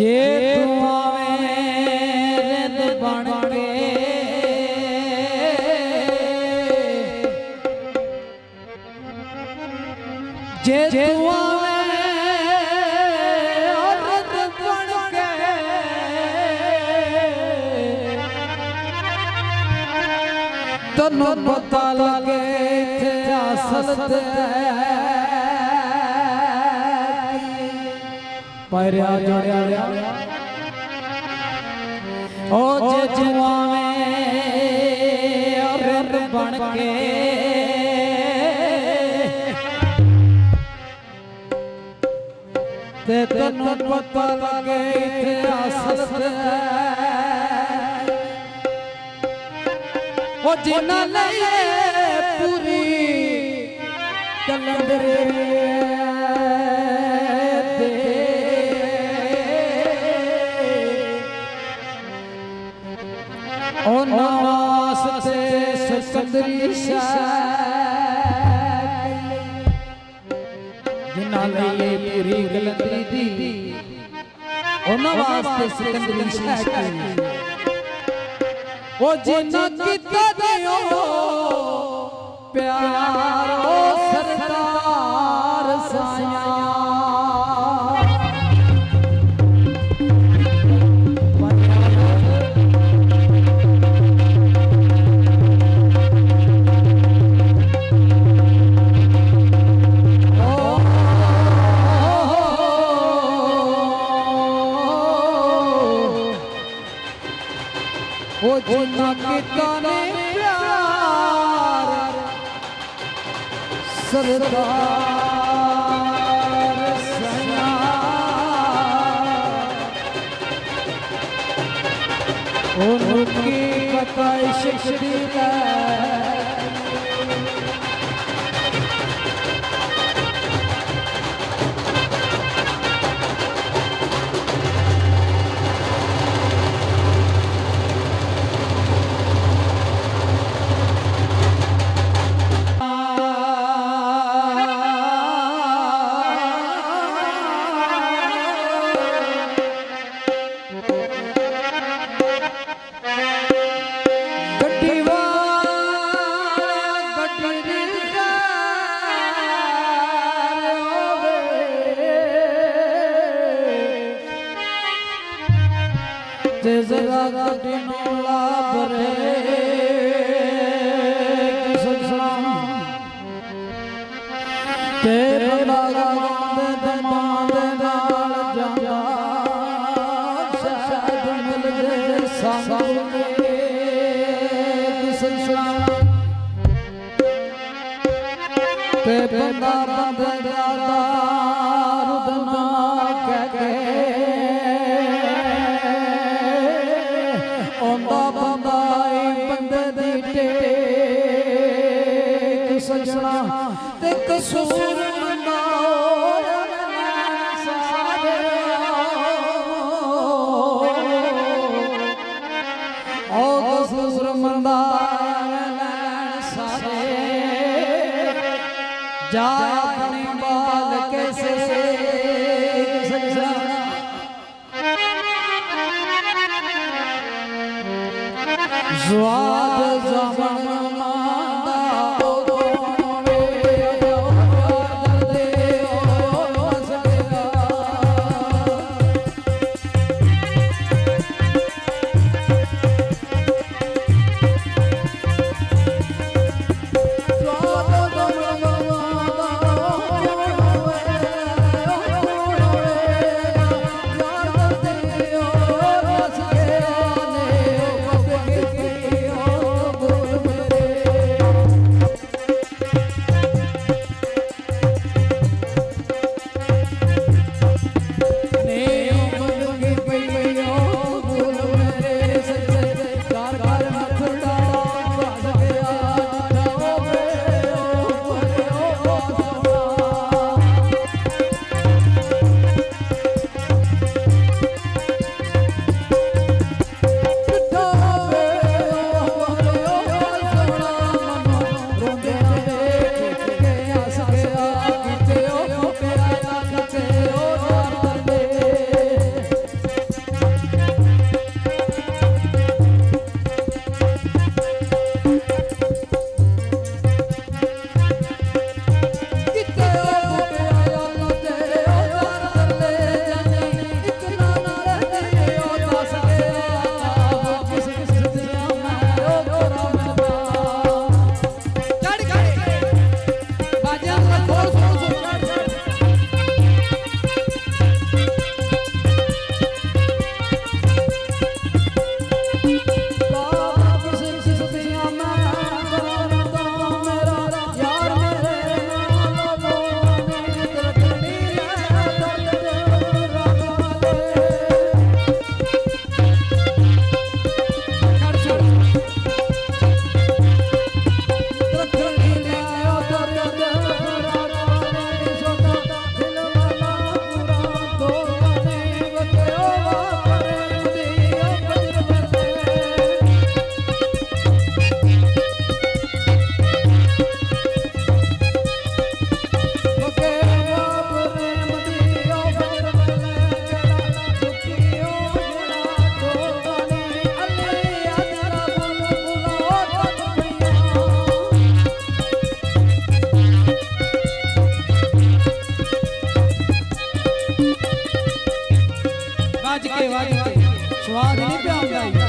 जे तू आवे रिंद बन के जे तू आवे रिंद बन के तन्नू पता लगे थे असल ते पैरिया जोड़िया ओ जे जुआ में रिंद बन के ते तन्नू पता लगे थे असल ते ओ जिन्ना लइए पूरी कलंदरे ओ नवास से सिकंदरी जिन्ना लइए पूरी कलंदरी दी ओ नवास से सिकंदरी ओ जिन्ना किता दियो प्यार ओ सरदार साया ओ जिन्ना किता ने प्यार सरदार सैया उनकी पता शिकदी जरा गटिनोला भरे ते बंदा दमाद नाल जांदा शायद मिल जे सामने ते बंदा जादा रुदना कह के सजना ते कसूर मंदा ओ कसूर मंदा सारे जा अपने बाल कैसे सजना स्वाद जमाना वाज के स्वाद नहीं पे आंदा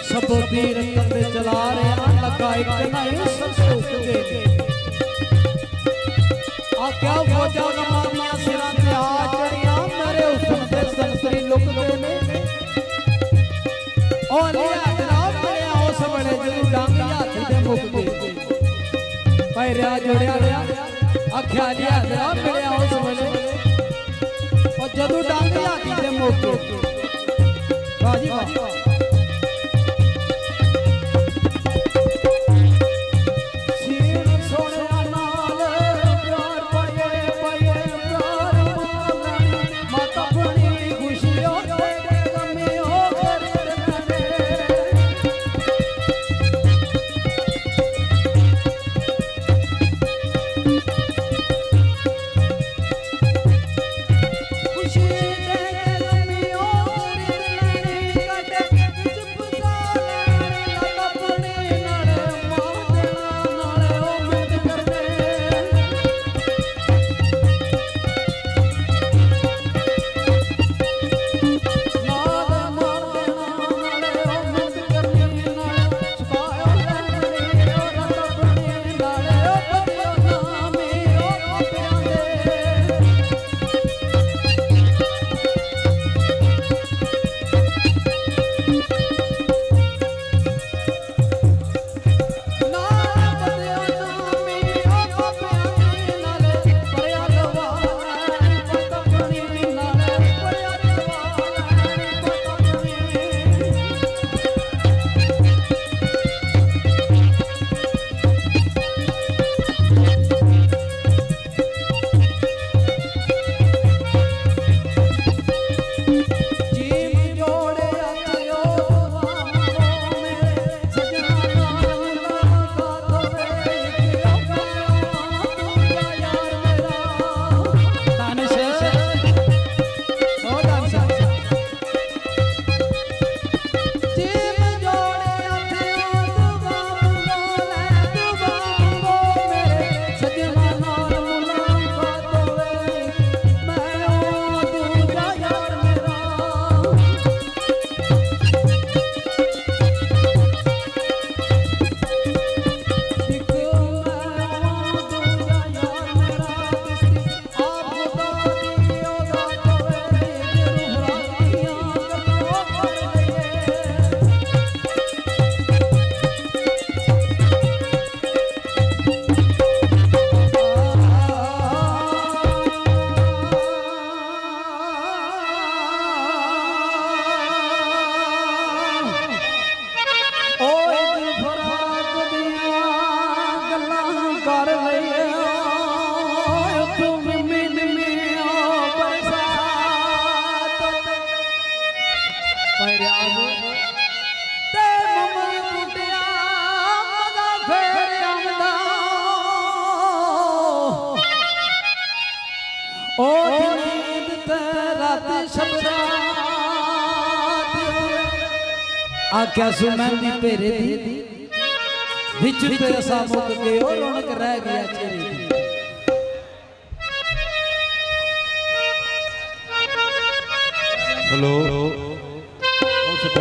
सब तीर कंधे चला रहे लगा एक नहीं संतोष के आ क्या फौजा मारिया सिरा ते आ चढ़िया मेरे हुस्न ते संतरी लुक गए ने ओ लिया जनाब मेरे आओ सबड़े जदू डांगी हाथ ते मुक गए पैरा जोड़या आख्या लिया जनाब मेरे आओ सबड़े और जदू डांगी हाथ ते मुक गए बाजी वाह खुशी दे गमियों रे पैर आज ते ममल मुटिया मगा फेर आमदा ओ नींद ते रात शबदा आख्या सुमंदी पेरे दी विच ते असा मुक गए और रौनक रह गया चेहरे दी। हेलो